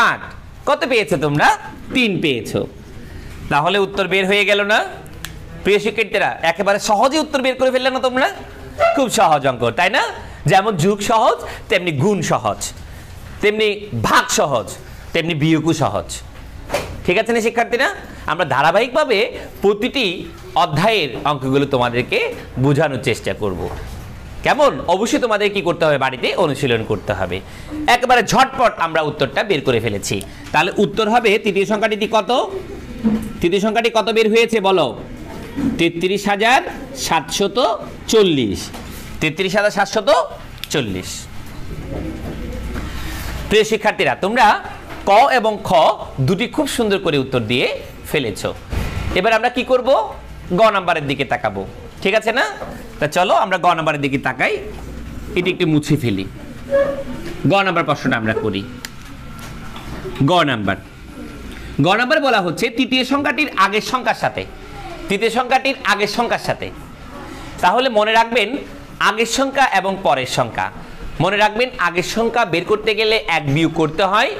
S1: 8। কত পেয়েছো তোমরা? 3 পেয়েছো। তাহলে উত্তর বের হয়ে গেল না? প্রিয় শিক্ষার্থীরা, একেবারে সহজে উত্তর বের করে ফেললে না তোমরা? খুব সহজ অঙ্ক, তাই না? যেমন যোগ সহজ, তেমনি গুণ সহজ, তেমনি ভাগ সহজ, তেমনি বিয়োগও সহজ। ঠিক আছে না শিক্ষার্থীরা? আমরা ধারাবাহিকভাবে প্রতিটি অধ্যায়ের অঙ্কগুলো তোমাদেরকে বোঝানোর চেষ্টা করব। কেমন? অবশ্যই তোমাদের কি করতে হবে? বাড়িতে অনুশীলন করতে হবে। একেবারে ঝটপট আমরা উত্তরটা বের করে ফেলেছি। তাহলে উত্তর হবে, তৃতীয় সংখ্যাটি কত? তৃতীয় সংখ্যাটি কত বের হয়েছে বলো? 33,740। 33,740। প্রিয় শিক্ষার্থীরা, তোমরা ক এবং খ দুটি খুব সুন্দর করে উত্তর দিয়ে ফেলেছো। এবার আমরা কি করব? গ নাম্বারের দিকে তাকাবো। ঠিক আছে না? তা চলো আমরা গ নাম্বারের দিকে তাকাই। এটি একটু মুছে ফেলি। গ নাম্বার প্রশ্নটা আমরা করি। গ নাম্বার, গ নম্বরে বলা হচ্ছে তৃতীয় সংখ্যাটির আগের সংখ্যার সাথে, তৃতীয় সংখ্যাটির আগের সংখ্যার সাথে। তাহলে মনে রাখবেন আগের সংখ্যা এবং পরের সংখ্যা, মনে রাখবেন আগের সংখ্যা বের করতে গেলে 1 বিয়োগ করতে হয়,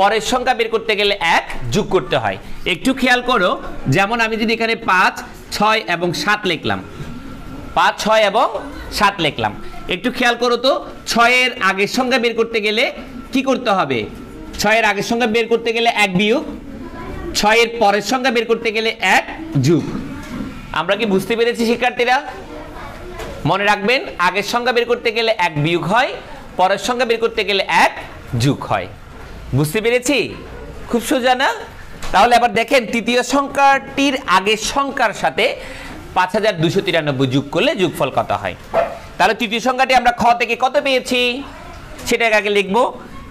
S1: পরের সংখ্যা বের করতে গেলে 1 যোগ করতে হয়। একটু খেয়াল করো, যেমন আমি যদি এখানে 5, 6 এবং 7 লিখলাম, 5, 6 এবং 7 লিখলাম, একটু খেয়াল করো তো 6 এর আগের সংখ্যা বের করতে গেলে কি করতে হবে? 6 এর আগের সংখ্যা বের করতে গেলে 1 বিয়োগ, 6 এর পরের সংখ্যা বের করতে গেলে 1 যোগ। আমরা কি বুঝতে পেরেছি শিক্ষার্থীরা? মনে রাখবেন আগের সংখ্যা বের করতে গেলে 1 বিয়োগ হয়, পরের সংখ্যা বের করতে গেলে 1 যোগ হয়। বুঝতে পেরেছি? খুব সোজা না? তাহলে আবার দেখেন তৃতীয় সংখ্যাটির আগের সংখ্যার সাথে 5293 যোগ করলে যোগফল কত হয়। তাহলে তৃতীয় সংখ্যাটি আমরা খ থেকে কত পেয়েছি সেটা আগে লিখবো।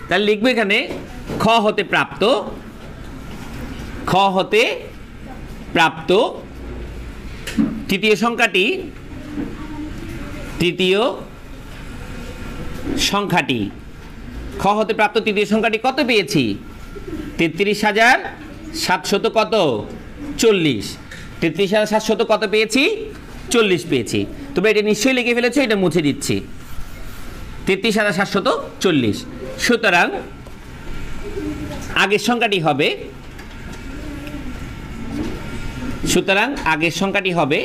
S1: তাহলে লিখবো এখানে খ হতে প্রাপ্ত, খ হতে প্রাপ্ত তৃতীয় সংখ্যাটি, তৃতীয় সংখ্যাটি, খ হতে প্রাপ্ত তৃতীয় সংখ্যাটি কত পেয়েছি? 33,700 কত? 40। 33,700 কত পেয়েছি? 40 পেয়েছি। তোমরা এটা নিশ্চয়ই লিখে ফেলেছো, এটা মুছে দিচ্ছি। 33,740। সুতরাং আগের সংখ্যাটি হবে, সুতরাং আগের সংখ্যাটি হবে,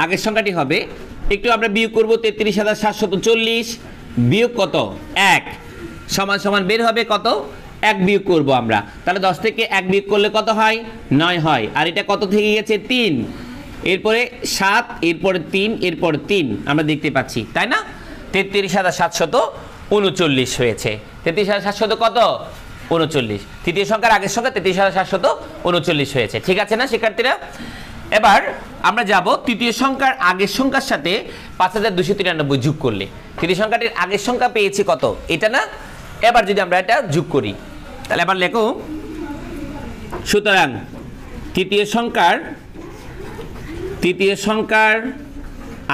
S1: আগের সংখ্যাটি হবে, একটু আমরা বিয়োগ করব 33,740 বিয়োগ কত? 1 সমান সমান বের হবে কত? 1 বিয়োগ করব আমরা। তাহলে 10 থেকে 1 বিয়োগ করলে কত হয়? 9 হয়। আর এটা কত থেকে গেছে? 3, এরপরে 7, এরপরে 3, এরপরে 3 আমরা দেখতে পাচ্ছি, তাই না? 33,739 হয়েছে। 33,700 কত? 39। তৃতীয় সংখ্যার আগের সংখ্যা 33,739 হয়েছে। ঠিক আছে না শিক্ষার্থীরা? এবার আমরা যাব তৃতীয় সংখ্যার আগের সংখ্যার সাথে 5293 যোগ করলে তৃতীয় সংখ্যাটির আগের সংখ্যা পেয়েছি কত? এটা না? এবার যদি আমরা এটা যোগ করি তাহলে এবার লেখো, সুতরাং তৃতীয় সংখ্যার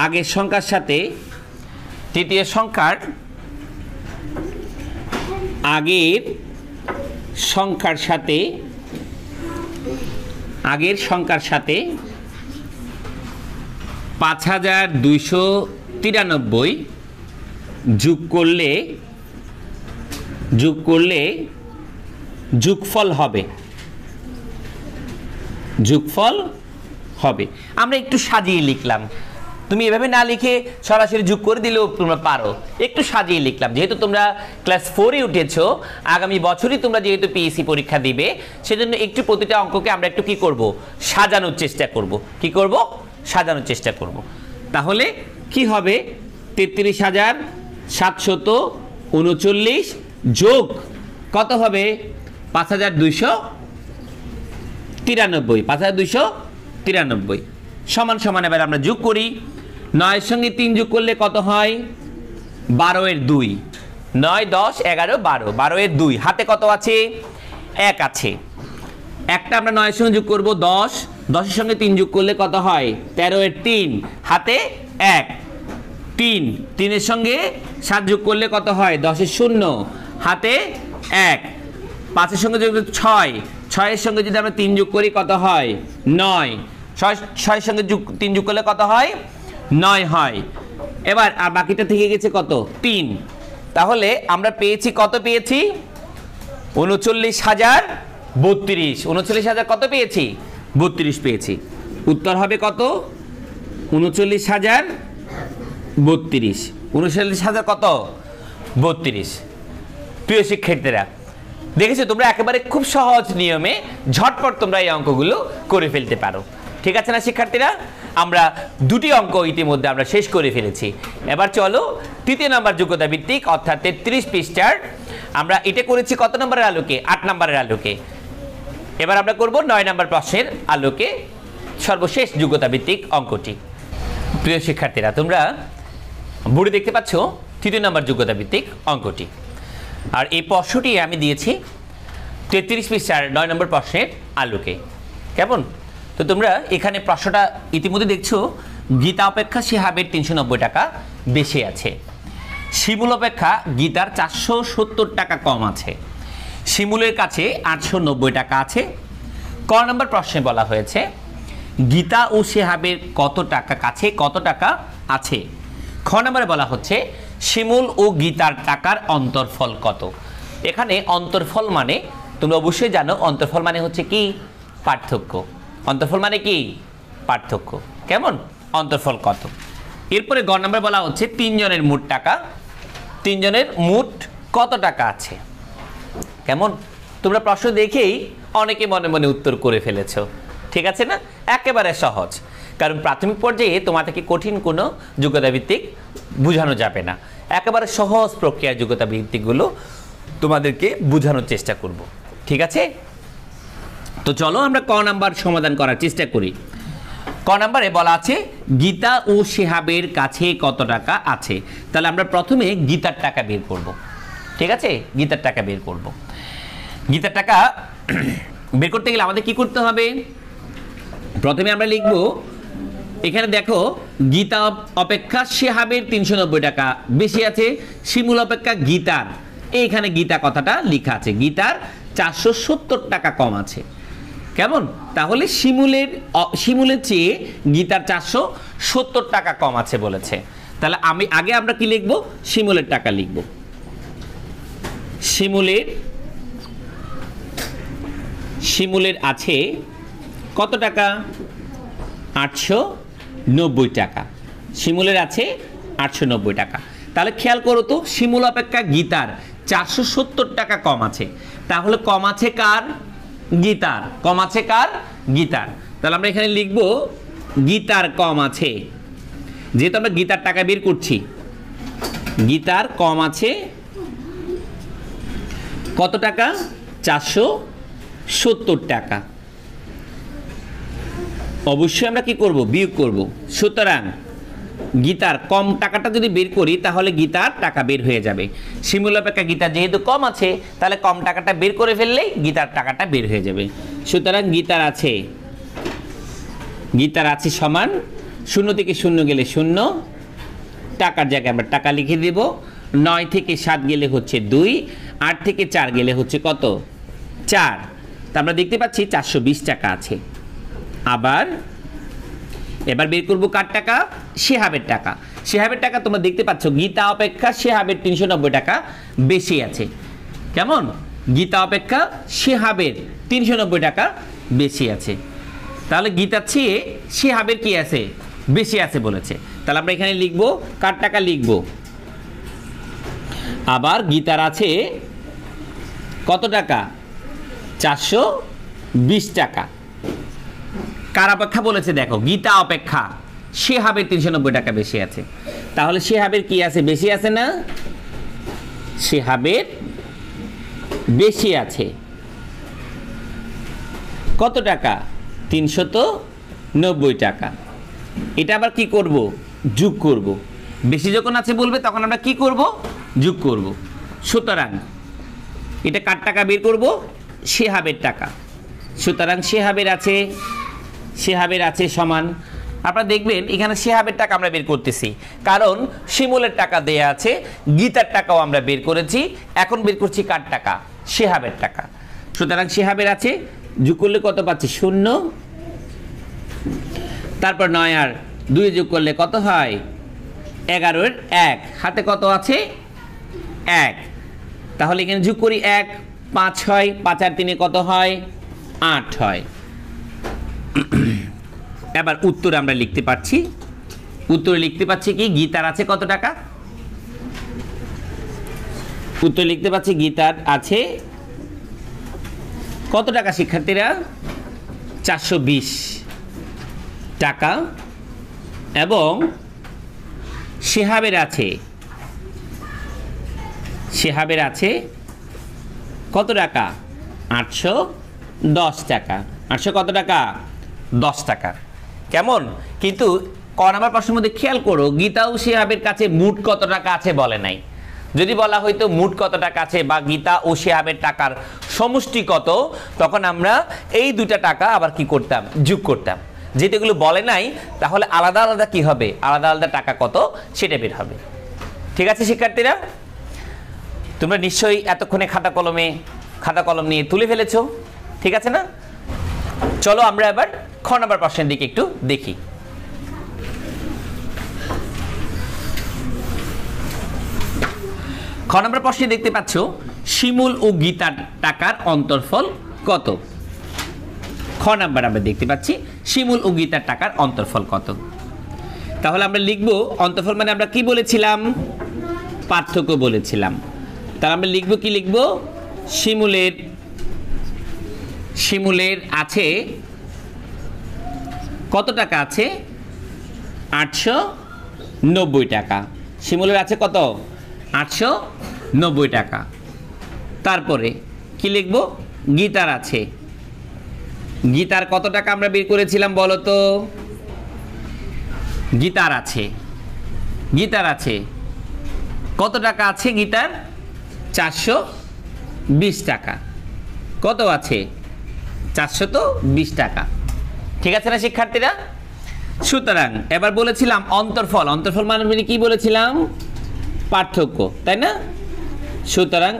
S1: আগের সংখ্যার সাথে, তৃতীয় সংখ্যার আগের সংখ্যার সাথে, আগের সংখ্যার সাথে 5293 যোগ করলে যোগফল হবে, যোগফল হবে। আমরা একটু সাজিয়ে লিখলাম, তুমি এভাবে না লিখে সরাসরি যোগ করে দিলেও তোমরা পারো, একটু সাজিয়ে লিখলাম। যেহেতু তোমরা ক্লাস 4-এ উঠেছো, আগামী বছরই তোমরা যেহেতু পিএসসি পরীক্ষা দিবে, সেজন্য একটু প্রতিটা অঙ্ককে আমরা একটু কি করব? সাজানোর চেষ্টা করব। কি করব? সাজানোর চেষ্টা করব। তাহলে কি হবে? 33,739 যোগ কত হবে? 5293, 5293 সমান সমান। এবার আমরা যোগ করি, 9 এর সঙ্গে 3 যোগ করলে কত হয়? 12 এর 2, 9, 10, 11, 12, 12 এর 2, হাতে কত আছে? 1 আছে। একটা আমরা 9 এর সঙ্গে যোগ করব 10, 10 এর সঙ্গে 3 যোগ করলে কত হয়? 13 এর 3, হাতে 1, 3, 3 এর সঙ্গে 7 যোগ করলে কত হয়? 10 এর 0, হাতে 1, 5 এর সঙ্গে যোগ 6, 6 এর সঙ্গে যদি আমরা 3 যোগ করি কত হয়? 9, 6 এর সঙ্গে 3 যোগ করলে কত হয়? 9 হয়। এবার আর বাকিটা থেকে গেছে কত? 3। তাহলে আমরা পেয়েছি কত? পেয়েছি 39,032। 39,000 কত পেয়েছি? 32 পেয়েছি। উত্তর হবে কত? 39,032। 39,000 কত? 32। প্রিয় শিক্ষার্থীরা, দেখেছো তোমরা একেবারে খুব সহজ নিয়মে ঝটপট তোমরা এই অঙ্কগুলো করে ফেলতে পারো। ঠিক আছে না শিক্ষার্থীরা? আমরা দুটি অঙ্ক ইতিমধ্যে আমরা শেষ করে ফেলেছি। এবার চলো তৃতীয় নাম্বার যোগ্যতা ভিত্তিক অর্থাৎ 33 পৃষ্ঠার আমরা এটা করেছি কত নম্বরের আলোকে? 8 নম্বরের আলোকে। এবার আমরা করব 9 নম্বর প্রশ্নের আলোকে সর্বশেষ যোগ্যতা ভিত্তিক অঙ্কটি। প্রিয় শিক্ষার্থীরা, তোমরা বোর্ডে দেখতে পাচ্ছ তৃতীয় নম্বর যোগ্যতা ভিত্তিক অঙ্কটি। আর এই প্রশ্নটি আমি দিয়েছি 33 পৃষ্ঠার 9 নম্বর প্রশ্নের আলোকে। কেমন? তো তোমরা এখানে প্রশ্নটা ইতিমধ্যে দেখছো, গীতা অপেক্ষা শিহাবের 390 টাকা বেশি আছে। শিমুল অপেক্ষা গীতার 470 টাকা কম আছে, শিমুলের কাছে 890 টাকা আছে। ক নম্বর প্রশ্নে বলা হয়েছে গীতা ও শিহাবের কত টাকা কাছে কত টাকা আছে। খ নম্বরে বলা হচ্ছে শিমুল ও গীতার টাকার অন্তরফল কত। এখানে অন্তরফল মানে তোমরা অবশ্যই জানো, অন্তরফল মানে হচ্ছে কি পার্থক্য। অন্তরফল মানে কি পার্থক্য। কেমন অন্তরফল কত। এরপরে গ নম্বরে বলা হচ্ছে তিনজনের মোট টাকা, তিনজনের মোট কত টাকা আছে। কেমন তোমরা প্রশ্ন দেখেই অনেকে মনে মনে উত্তর করে ফেলেছো, ঠিক আছে না, একেবারে সহজ। কারণ প্রাথমিক পর্যায়ে তোমাদেরকে কঠিন কোনো যোগ্যতা ভিত্তিক বোঝানো যাবে না, একেবারে সহজ প্রক্রিয়ার যোগ্যতা ভিত্তিকগুলো তোমাদেরকে বোঝানোর চেষ্টা করব, ঠিক আছে। তো চলো আমরা ক নাম্বার সমাধান করার চেষ্টা করি। ক নাম্বারে বলা আছে গীতা ও শিহাবের কাছে কত টাকা আছে। তাহলে আমরা প্রথমে গীতার টাকা বের করব, ঠিক আছে। গীতার টাকা বের করব। গীতার টাকা বের করতে গেলে আমাদের কি করতে হবে, প্রথমে আমরা লিখব এখানে দেখো গীতা অপেক্ষা শিহাবের 390 টাকা বেশি আছে, শিমুল অপেক্ষা গীতার, এইখানে গীতা কথাটা লেখা আছে, গীতার 470 টাকা কম আছে। কেমন তাহলে শিমুলের চেয়ে গীতার 470 টাকা কম আছে বলেছে। তাহলে আমরা কি লিখব, শিমুলের টাকা লিখব। শিমুলের আছে কত টাকা, 890 টাকা। শিমুলের আছে 890 টাকা। তাহলে খেয়াল করো তো শিমুল অপেক্ষা গীতার 470 টাকা কম আছে, তাহলে কম আছে কার, গীতার। কম আছে কার, গীতার। তাহলে আমরা এখানে লিখব গীতার কম আছে, যেহেতু আমরা গীতার টাকা বের করছি, গীতার কম আছে কত টাকা, 470 টাকা। অবশ্যই আমরা কি করব, বিয়োগ করব। সুতরাং গীতার কম টাকাটা যদি বের করি তাহলে গীতার টাকা বের হয়ে যাবে। শিমুল অপেক্ষা গীতা যেহেতু কম আছে তাহলে কম টাকাটা বের করে ফেললেই গীতার টাকাটা বের হয়ে যাবে। সুতরাং গীতার আছে সমান 0 থেকে 0 গেলে 0, টাকার জায়গায় আমরা টাকা লিখে দেব। 9 থেকে 7 গেলে হচ্ছে 2, 8 থেকে 4 গেলে হচ্ছে কত, 4। তা আমরা দেখতে পাচ্ছি 420 টাকা আছে। এবার বের করবো কার টাকা, শিহাবের টাকা। শিহাবের টাকা তোমরা দেখতে পাচ্ছ গীতা অপেক্ষা শিহাবের 390 টাকা বেশি আছে। কেমন গীতা অপেক্ষা শিহাবের 390 টাকা বেশি আছে। তাহলে গীতার চেয়ে শিহাবের কি আছে, বেশি আছে বলেছে। তাহলে আমরা এখানে লিখব কার টাকা লিখব। আবার গীতার আছে কত টাকা, 420 টাকা। কার অপেক্ষা বলেছে দেখো, গীতা অপেক্ষা শিহাবের 390 টাকা বেশি আছে। তাহলে শিহাবের কি আছে, বেশি আছে না, শিহাবের বেশি আছে কত টাকা, 390 টাকা। এটা আবার কি করব, যোগ করব। বেশি যখন আছে বলবে তখন আমরা কি করব, যোগ করব। সুতরাং এটা কার টাকা বের করব, শিহাবের টাকা। সুতরাং শিহাবের আছে সমান, আপনারা দেখবেন এখানে শিহাবের টাকা আমরা বের করতেছি কারণ শিমুলের টাকা দেয়া আছে, গীতার টাকাও আমরা বের করেছি, এখন বের করছি কার টাকা, শিহাবের টাকা। সুতরাং শিহাবের আছে যোগ করলে কত পাচ্ছি, 0। তারপর 9 আর 2 যোগ করলে কত হয়, 11 এর 1, হাতে কত আছে, 1। তাহলে এখানে যোগ করি 1, 5 হয়, 5 আর 3 কত হয়, 8 হয়। এবার উত্তরে আমরা লিখতে পাচ্ছি, কি গীতার আছে কত টাকা, উত্তরে লিখতে পাচ্ছি গীতার আছে কত টাকা শিক্ষার্থীরা, 420 টাকা। এবং শিহাবের আছে কত টাকা, 810 টাকা। 800 কত টাকা, 10 টাকা। কেমন কিন্তু ক নাম্বার প্রশ্নের মধ্যে খেয়াল করো গীতা ও শিহাবের কাছে মোট কত টাকা আছে বলে নাই। যদি বলা হয়তো মোট কত টাকা আছে বা গীতা ও শিহাবের টাকার সমষ্টি কত, তখন আমরা এই দুটা টাকা আবার কি করতাম, যোগ করতাম। যেগুলো বলে নাই তাহলে আলাদা আলাদা কি হবে, আলাদা আলাদা টাকা কত সেটা বের হবে। ঠিক আছে শিক্ষার্থীরা, তোমরা নিশ্চয়ই এতক্ষণে খাতা কলম নিয়ে তুলে ফেলেছো, ঠিক আছে না? চলো আমরা এবার খ নম্বর প্রশ্নের দিকে একটু দেখি। খ নম্বর প্রশ্নে দেখতে পাচ্ছ শিমুল ও গীতার টাকার অন্তর্ফল কত। খ নাম্বার আমরা দেখতে পাচ্ছি শিমুল ও গীতার টাকার অন্তর্ফল কত। তাহলে আমরা লিখব অন্তর্ফল মানে আমরা কি বলেছিলাম, পার্থক্য বলেছিলাম। তাহলে আমরা লিখব কি লিখব, শিমুলের আছে কত টাকা আছে, 890 টাকা। শিমুলের আছে কত, 890 টাকা। তারপরে কি লিখব, গীতার আছে, গীতার কত টাকা আমরা বের করেছিলাম বলো তো, গীতার আছে কত টাকা আছে, গীতার 420 টাকা। কত আছে, 420 টাকা। ঠিক আছে না শিক্ষার্থীরা? সুতরাং এবার বলেছিলাম অন্তর্ফল মানে কি বলেছিলাম, পার্থক্য, তাই না? সুতরাং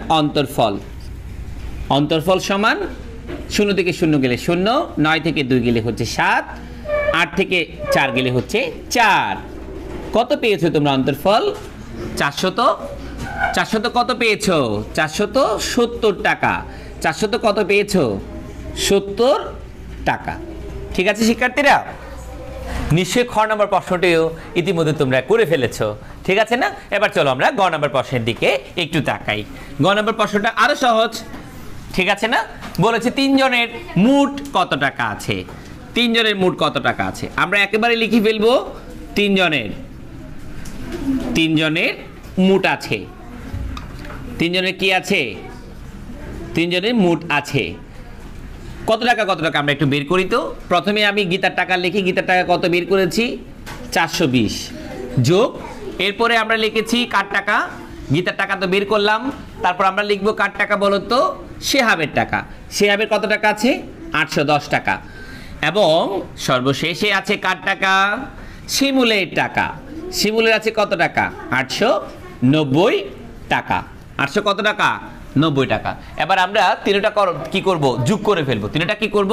S1: অন্তর্ফল সমান 0 থেকে 0 গেলে 0, 9 থেকে 2 গেলে হচ্ছে 7, 8 থেকে 4 গেলে হচ্ছে 4। কত পেয়েছো তোমরা অন্তর্ফল? 400 কত পেয়েছো, 470 টাকা। 400 কত পেয়েছো, 70 টাকা। ঠিক আছে শিক্ষার্থীরা, নিশ্চয়ই খ নম্বর প্রশ্নটিও ইতিমধ্যে তোমরা করে ফেলেছো, ঠিক আছে না? এবার চলো আমরা গ নম্বর প্রশ্নের দিকে একটু তাকাই। গ নম্বর প্রশ্নটা আরো সহজ, ঠিক আছে না? বলেছে 3 জনের মোট কত টাকা আছে। 3 জনের মোট কত টাকা আছে আমরা একেবারে লিখে ফেলবো। 3 জনের মোট আছে, 3 জনের কি আছে, 3 জনের মোট আছে কত টাকা আমরা একটু বের করি তো। প্রথমে আমি গীতার টাকা লিখি, গীতার টাকা কত বের করেছি, 420 যোগ, এরপরে আমরা লিখেছি কার টাকা, গীতার টাকা তো বের করলাম। তারপর আমরা লিখবো কার টাকা বলো তো, শেহাবের টাকা। শেহাবের কত টাকা আছে, 810 টাকা। এবং সর্বশেষে আছে কার টাকা, শিমুলের টাকা। শিমুলের আছে কত টাকা, 890 টাকা। 800 কত টাকা, 90 টাকা। এবার আমরা তিনটা কি করব, যোগ করে ফেলবো। তিনটা কি করব,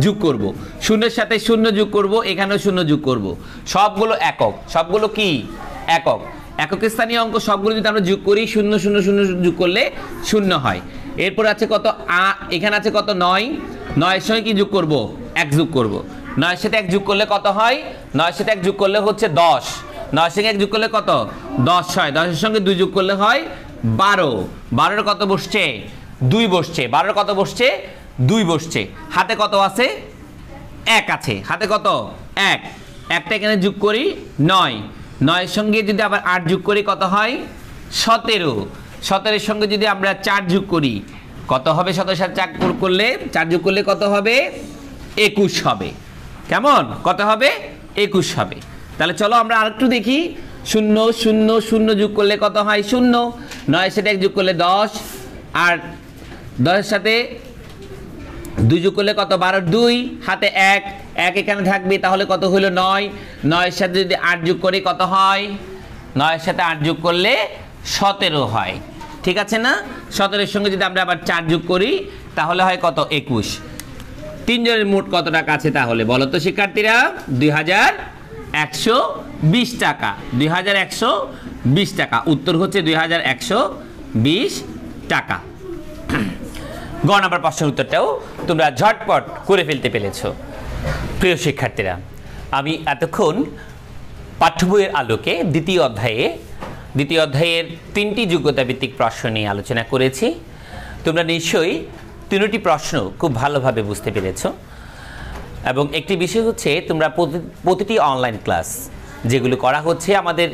S1: যোগ করব। শূন্যের সাথে শূন্য যোগ করব, এখানেও শূন্য যোগ করব। সবগুলো একক, সবগুলো কি একক। একক স্থানীয় অঙ্ক সবগুলো যদি আমরা যোগ করি, 0 0 0 যোগ করলে 0 হয়। এরপর আছে কত, এখানে আছে কত, 9। 9 এর সঙ্গে কি যোগ করব, 1 যোগ করব। 9 এর সাথে 1 যোগ করলে কত হয়, 9 এর সাথে 1 যোগ করলে হচ্ছে 10। 9 এর সঙ্গে 1 যোগ করলে কত, 10 হয়। 10 এর সঙ্গে 2 যোগ করলে হয় 12। 12 কত বসছে, 2 বসছে। 12 কত বসছে, 2 বসছে। হাতে কত আছে, 1 আছে। হাতে কত, 1। একটা এখানে যোগ করি 9। 9 এর সঙ্গে যদি আবার 8 যোগ করি কত হয়, 17। 17 এর সঙ্গে যদি আমরা 4 যোগ করি কত হবে, 17 সাথে 4 করলে 4 যোগ করলে কত হবে, 21 হবে। কেমন, কত হবে, 21 হবে। তাহলে চলো আমরা আরেকটু দেখি। 0 0 0 যোগ করলে কত হয়, 0। 9 এর সাথে 1 যোগ করলে 10, আর 10 এর সাথে 2 যোগ করলে কত, 12। 2 হাতে 1 এখানে থাকবে, তাহলে কত হলো, 9। 9 এর সাথে যদি 8 যোগ করি কত হয়, 9 এর সাথে 8 যোগ করলে 17 হয়। ঠিক আছে না? 17 এর সঙ্গে যদি আমরা আবার 4 যোগ করি তাহলে হয় কত, 21। 3 জনের মোট কত টাকা আছে তাহলে বলো তো শিক্ষার্থীরা, 2120 টাকা। 2120 টাকা, উত্তর হচ্ছে 2120 টাকা। গ নাম্বার প্রশ্নের উত্তরটাও তোমরা ঝটপট করে ফেলতে পেরেছো। প্রিয় শিক্ষার্থীরা, আমি এতক্ষণ পাঠ্য বইয়ের আলোকে দ্বিতীয় অধ্যায়ের 3টি যোগ্যতা ভিত্তিক প্রশ্ন নিয়ে আলোচনা করেছি। তোমরা নিশ্চয়ই 3টি প্রশ্ন খুব ভালোভাবে বুঝতে পেরেছো। এবং একটি বিষয় হচ্ছে, তোমরা প্রতিটি অনলাইন ক্লাস যেগুলো করা হচ্ছে আমাদের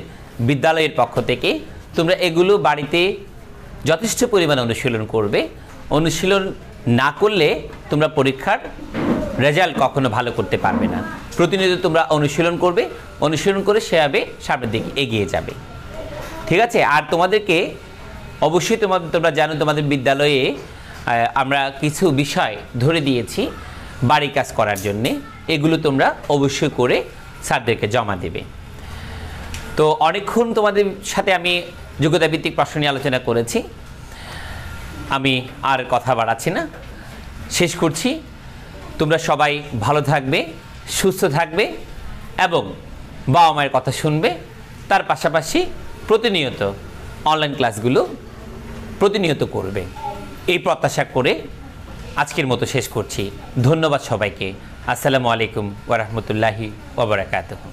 S1: বিদ্যালয়ের পক্ষ থেকে, তোমরা এগুলো বাড়িতে যথেষ্ট পরিমাণে অনুশীলন করবে। অনুশীলন না করলে তোমরা পরীক্ষার রেজাল্ট কখনো ভালো করতে পারবে না। প্রতিনিয়ত তোমরা অনুশীলন করবে, অনুশীলন করে সেভাবে সামনের দিকে এগিয়ে যাবে। ঠিক আছে? আর তোমাদেরকে অবশ্যই তোমরা জানো, তোমাদের বিদ্যালয়ে আমরা কিছু বিষয় ধরে দিয়েছি বাড়ির কাজ করার জন্যে। এগুলো তোমরা অবশ্যই করে স্যারদেরকে জমা দেবে। তো অনেকক্ষণ তোমাদের সাথে আমি যোগ্যতা ভিত্তিক প্রশ্ন নিয়ে আলোচনা করেছি, আমি আর কথা বাড়াচ্ছি না, শেষ করছি। তোমরা সবাই ভালো থাকবে, সুস্থ থাকবে এবং বাবা মায়ের কথা শুনবে। তার পাশাপাশি প্রতিনিয়ত অনলাইন ক্লাসগুলো প্রতিনিয়ত করবে, এই প্রত্যাশা করে আজকের মতো শেষ করছি। ধন্যবাদ সবাইকে। আসসালামু আলাইকুম ওয়া রাহমাতুল্লাহি ওয়া বারাকাতুহু।